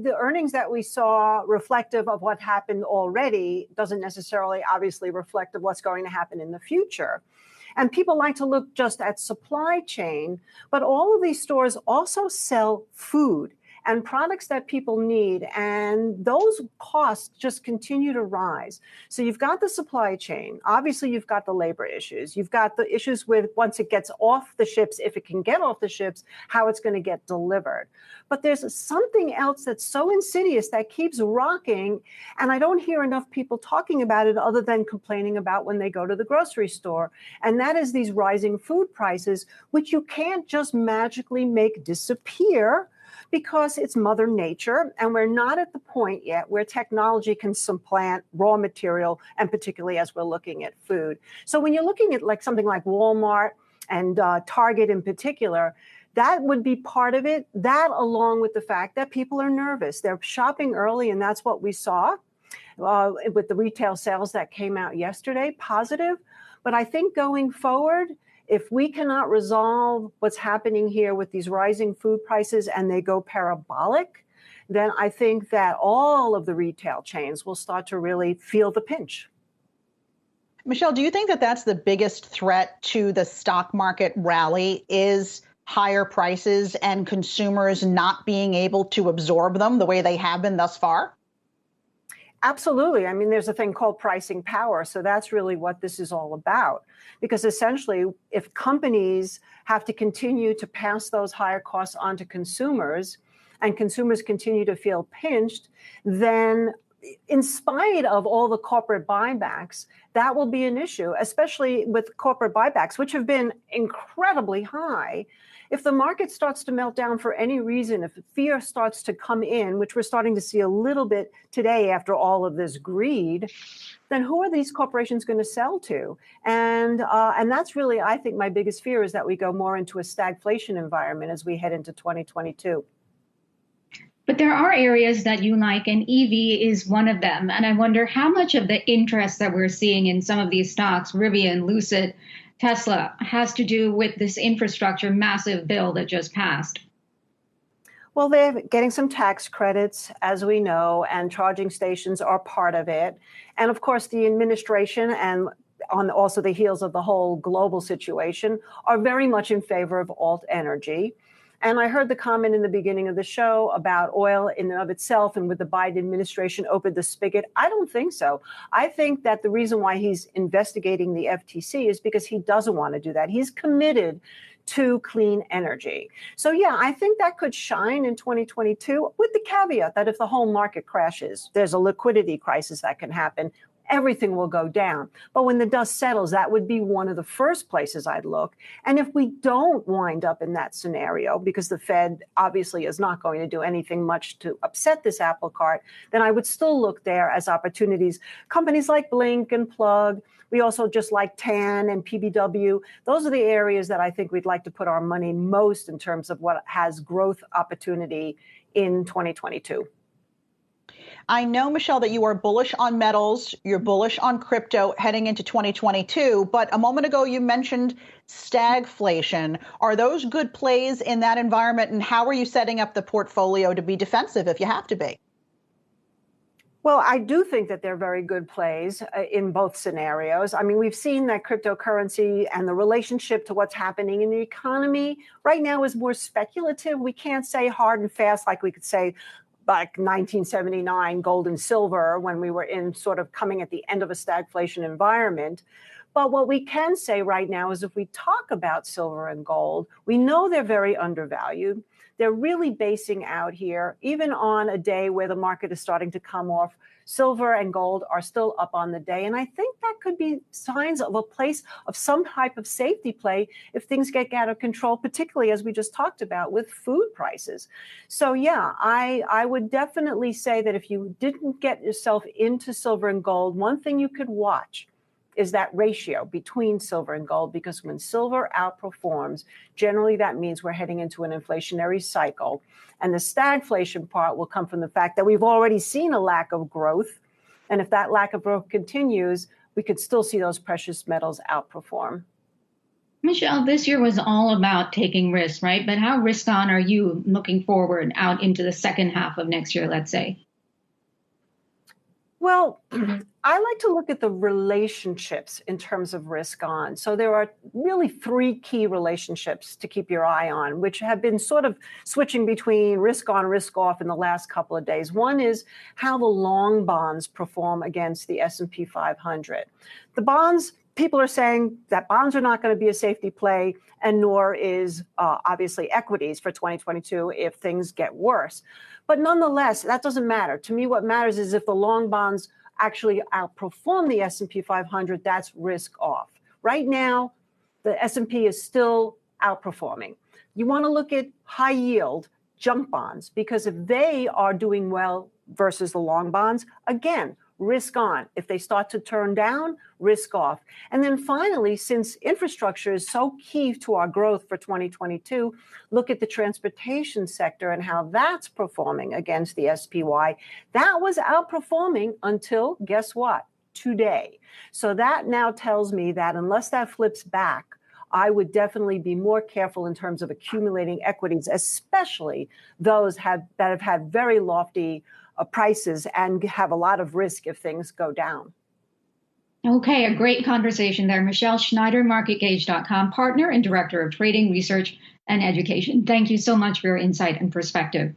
the earnings that we saw reflective of what happened already doesn't necessarily obviously reflect of what's going to happen in the future. And people like to look just at supply chain, but all of these stores also sell food and products that people need, and those costs just continue to rise. So you've got the supply chain. Obviously, you've got the labor issues. You've got the issues with once it gets off the ships, if it can get off the ships, how it's going to get delivered. But there's something else that's so insidious that keeps rocking, and I don't hear enough people talking about it other than complaining about when they go to the grocery store, and that is these rising food prices, which you can't just magically make disappear, because it's Mother Nature, and we're not at the point yet where technology can supplant raw material, and particularly as we're looking at food. So when you're looking at like something like Walmart and Target in particular, that would be part of it. That, along with the fact that people are nervous. They're shopping early, and that's what we saw with the retail sales that came out yesterday, positive. But I think going forward, if we cannot resolve what's happening here with these rising food prices and they go parabolic, then I think that all of the retail chains will start to really feel the pinch. Michele, do you think that that's the biggest threat to the stock market rally, is higher prices and consumers not being able to absorb them the way they have been thus far? Absolutely. I mean, there's a thing called pricing power. So that's really what this is all about. Because essentially, if companies have to continue to pass those higher costs on to consumers, and consumers continue to feel pinched, then in spite of all the corporate buybacks, that will be an issue, especially with corporate buybacks, which have been incredibly high. If the market starts to melt down for any reason, if fear starts to come in, which we're starting to see a little bit today after all of this greed, then who are these corporations going to sell to? And that's really, I think, my biggest fear, is that we go more into a stagflation environment as we head into 2022. But there are areas that you like, and EV is one of them. And I wonder how much of the interest that we're seeing in some of these stocks, Rivian, Lucid, Tesla, has to do with this infrastructure massive bill that just passed. Well, they're getting some tax credits, as we know, and charging stations are part of it. And of course, the administration, and on also the heels of the whole global situation, are very much in favor of alt energy. And I heard the comment in the beginning of the show about oil in and of itself, and would the Biden administration open the spigot? I don't think so. I think that the reason why he's investigating the FTC is because he doesn't want to do that. He's committed to clean energy. So yeah, I think that could shine in 2022, with the caveat that if the whole market crashes, there's a liquidity crisis that can happen. Everything will go down. But when the dust settles, that would be one of the first places I'd look. And if we don't wind up in that scenario, because the Fed obviously is not going to do anything much to upset this apple cart, then I would still look there as opportunities. Companies like Blink and Plug, we also just like TAN and PBW. Those are the areas that I think we'd like to put our money most in terms of what has growth opportunity in 2022. I know, Michele, that you are bullish on metals, you're bullish on crypto heading into 2022, but a moment ago you mentioned stagflation. Are those good plays in that environment, and how are you setting up the portfolio to be defensive if you have to be? Well, I do think that they're very good plays in both scenarios. I mean, we've seen that cryptocurrency and the relationship to what's happening in the economy right now is more speculative. We can't say hard and fast like we could say like 1979 gold and silver, when we were in sort of coming at the end of a stagflation environment. But what we can say right now is if we talk about silver and gold, we know they're very undervalued. They're really basing out here, even on a day where the market is starting to come off. Silver and gold are still up on the day. And I think that could be signs of a place of some type of safety play if things get out of control, particularly as we just talked about with food prices. So yeah, I would definitely say that if you didn't get yourself into silver and gold, one thing you could watch is that ratio between silver and gold, because when silver outperforms, generally that means we're heading into an inflationary cycle. And the stagflation part will come from the fact that we've already seen a lack of growth. And if that lack of growth continues, we could still see those precious metals outperform. Michele, this year was all about taking risks, right? But how risk on are you looking forward out into the second half of next year, let's say? Well, I like to look at the relationships in terms of risk on. So there are really three key relationships to keep your eye on, which have been sort of switching between risk on, risk off in the last couple of days. One is how the long bonds perform against the S&P 500. The bonds, people are saying that bonds are not going to be a safety play, and nor is obviously equities for 2022 if things get worse. But nonetheless, that doesn't matter. To me, what matters is if the long bonds actually outperform the S&P 500, that's risk off. Right now, the S&P is still outperforming. You want to look at high yield junk bonds, because if they are doing well versus the long bonds, again, risk on. If they start to turn down, risk off. And then finally, since infrastructure is so key to our growth for 2022, look at the transportation sector and how that's performing against the SPY. That was outperforming until, guess what? Today. So that now tells me that unless that flips back, I would definitely be more careful in terms of accumulating equities, especially those that have had very lofty prices and have a lot of risk if things go down. Okay, a great conversation there. Michele Schneider, MarketGauge.com, partner and director of trading, research, and education. Thank you so much for your insight and perspective.